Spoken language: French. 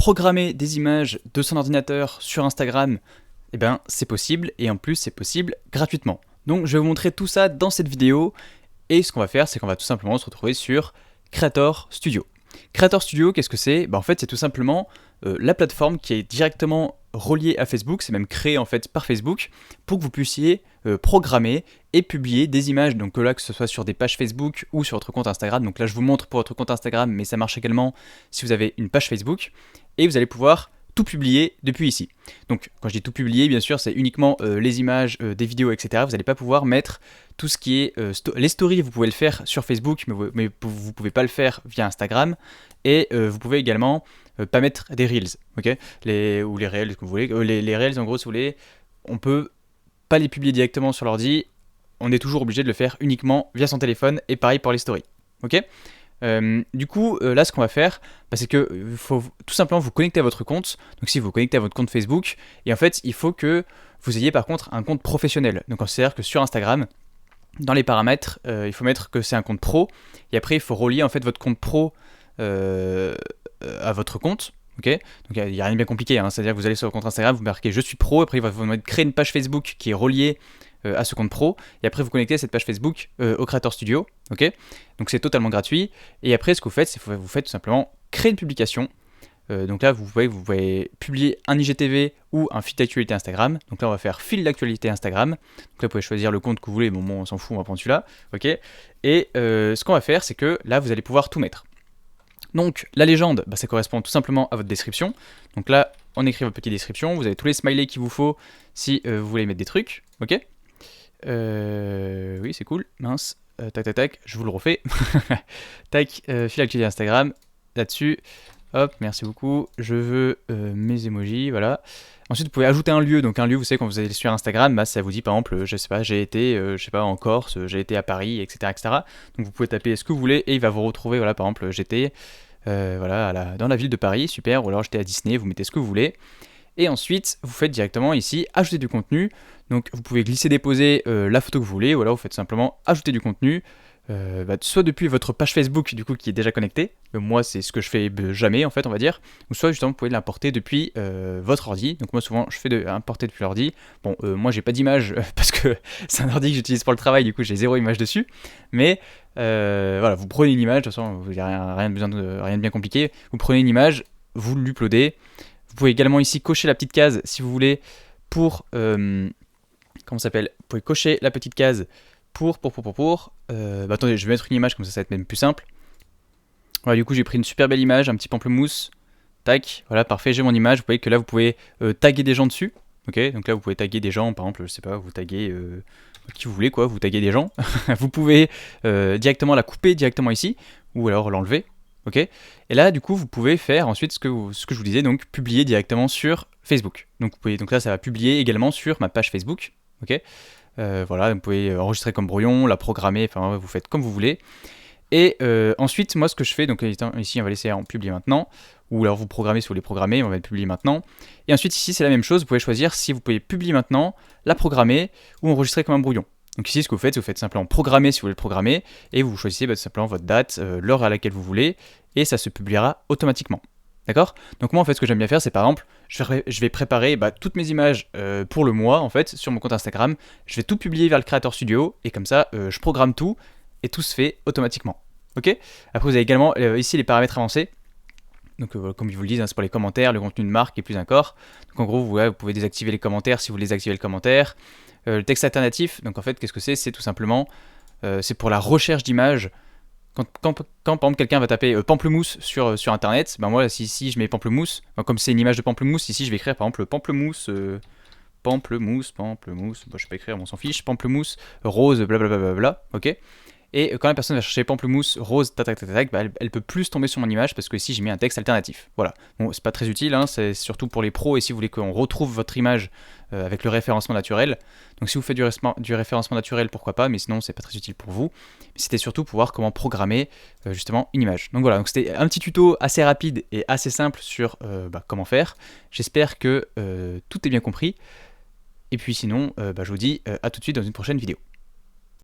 programmer des images de son ordinateur sur Instagram, eh ben, c'est possible, et en plus c'est possible gratuitement. Donc je vais vous montrer tout ça dans cette vidéo, et ce qu'on va faire, c'est qu'on va tout simplement se retrouver sur Creator Studio. Creator Studio, qu'est-ce que c'est? En fait, c'est tout simplement la plateforme qui est directement reliée à Facebook, c'est même créé en fait par Facebook, pour que vous puissiez programmer et publier des images, donc là que ce soit sur des pages Facebook ou sur votre compte Instagram. Donc là je vous montre pour votre compte Instagram, mais ça marche également si vous avez une page Facebook, et vous allez pouvoir tout publier depuis ici. Donc quand je dis tout publier, bien sûr, c'est uniquement les images, des vidéos, etc. Vous n'allez pas pouvoir mettre tout ce qui est les stories, vous pouvez le faire sur Facebook, mais vous ne pouvez pas le faire via Instagram. Et vous pouvez également pas mettre des Reels, ok, ou les Reels, comme vous voulez. Les Reels, en gros, si vous voulez, on peut pas les publier directement sur l'ordi, on est toujours obligé de le faire uniquement via son téléphone, et pareil pour les stories, ok. Du coup, là, ce qu'on va faire, c'est que faut tout simplement vous connecter à votre compte. Donc, si vous vous connectez à votre compte Facebook, et en fait, il faut que vous ayez par contre un compte professionnel. Donc, c'est-à-dire que sur Instagram, dans les paramètres, il faut mettre que c'est un compte pro, et après, il faut relier en fait votre compte pro à votre compte. Ok, donc il n'y a rien de bien compliqué, hein. C'est-à-dire que vous allez sur votre compte Instagram, vous marquez je suis pro, après il va vous demander de créer une page Facebook qui est reliée à ce compte pro, et après vous connectez cette page Facebook au Creator Studio, ok. Donc c'est totalement gratuit, et après ce que vous faites, c'est que vous faites tout simplement créer une publication. Donc là vous pouvez publier un IGTV ou un fil d'actualité Instagram. Donc là on va faire fil d'actualité Instagram, donc là vous pouvez choisir le compte que vous voulez, bon on s'en fout, on va prendre celui-là, ok. Et ce qu'on va faire, c'est que là vous allez pouvoir tout mettre. Donc la légende, ça correspond tout simplement à votre description. Donc là, on écrit votre petite description, vous avez tous les smileys qu'il vous faut si vous voulez mettre des trucs, ok. Oui, c'est cool, mince, tac, je vous le refais. Tac, fil d'actualité Instagram, là-dessus, hop, merci beaucoup, je veux mes emojis, voilà. Ensuite, vous pouvez ajouter un lieu, donc un lieu, vous savez, quand vous allez sur Instagram, ça vous dit par exemple, je sais pas, j'ai été, en Corse, j'ai été à Paris, etc., etc. Donc vous pouvez taper ce que vous voulez, et il va vous retrouver, voilà, par exemple, j'étais dans la ville de Paris, super, ou alors j'étais à Disney, vous mettez ce que vous voulez. Et ensuite, vous faites directement ici, ajouter du contenu. Donc vous pouvez glisser-déposer la photo que vous voulez, ou alors vous faites simplement ajouter du contenu, soit depuis votre page Facebook du coup qui est déjà connectée, moi c'est ce que je fais jamais en fait on va dire, ou soit justement vous pouvez l'importer depuis votre ordi. Donc moi souvent je fais importer depuis l'ordi. Bon moi j'ai pas d'image parce que c'est un ordi que j'utilise pour le travail, du coup j'ai 0 image dessus, mais voilà, vous prenez une image, de toute façon il n'y a rien de bien compliqué, vous prenez une image, vous l'uploadez. Vous pouvez également ici cocher la petite case si vous voulez pour comment ça s'appelle, vous pouvez cocher la petite case pour attendez, je vais mettre une image comme ça va être même plus simple. Voilà, du coup j'ai pris une super belle image, un petit pamplemousse, tac, voilà, parfait, j'ai mon image. Vous voyez que là vous pouvez taguer des gens dessus, ok. Donc là vous pouvez taguer des gens, par exemple, je sais pas, vous taguez qui vous voulez quoi, vous taguez des gens. Vous pouvez directement la couper directement ici, ou alors l'enlever, ok. Et là du coup vous pouvez faire ensuite ce que je vous disais, donc publier directement sur Facebook. Donc là ça va publier également sur ma page Facebook, ok. Voilà, vous pouvez enregistrer comme brouillon, la programmer, enfin vous faites comme vous voulez. Et ensuite, moi ce que je fais, donc ici on va laisser en publier maintenant, ou alors vous programmez si vous voulez programmer, on va le publier maintenant. Et ensuite ici c'est la même chose, vous pouvez choisir si vous pouvez publier maintenant, la programmer ou enregistrer comme un brouillon. Donc ici ce que vous faites simplement programmer si vous voulez le programmer, et vous choisissez tout simplement votre date, l'heure à laquelle vous voulez, et ça se publiera automatiquement. D'accord? Donc moi en fait ce que j'aime bien faire, c'est par exemple, je vais préparer toutes mes images pour le mois en fait sur mon compte Instagram, je vais tout publier vers le Creator Studio, et comme ça je programme tout, et tout se fait automatiquement. Ok? Après vous avez également ici les paramètres avancés. Donc comme ils vous le disent, c'est pour les commentaires, le contenu de marque et plus encore. Donc en gros vous pouvez désactiver les commentaires si vous voulez désactiver le commentaire. Le texte alternatif, donc en fait qu'est-ce que c'est? C'est tout simplement, c'est pour la recherche d'images. Quand par exemple quelqu'un va taper pamplemousse sur internet, moi si je mets pamplemousse, comme c'est une image de pamplemousse, ici je vais écrire par exemple pamplemousse, je peux écrire, on s'en fiche, pamplemousse, rose, blablabla, ok. Et quand la personne va chercher pamplemousse, rose, elle peut plus tomber sur mon image parce que ici j'ai mis un texte alternatif. Voilà. Bon, c'est pas très utile, hein, c'est surtout pour les pros et si vous voulez qu'on retrouve votre image avec le référencement naturel. Donc si vous faites du référencement naturel, pourquoi pas, mais sinon c'est pas très utile pour vous. C'était surtout pour voir comment programmer justement une image. Donc voilà, donc c'était un petit tuto assez rapide et assez simple sur comment faire. J'espère que tout est bien compris. Et puis sinon, je vous dis à tout de suite dans une prochaine vidéo.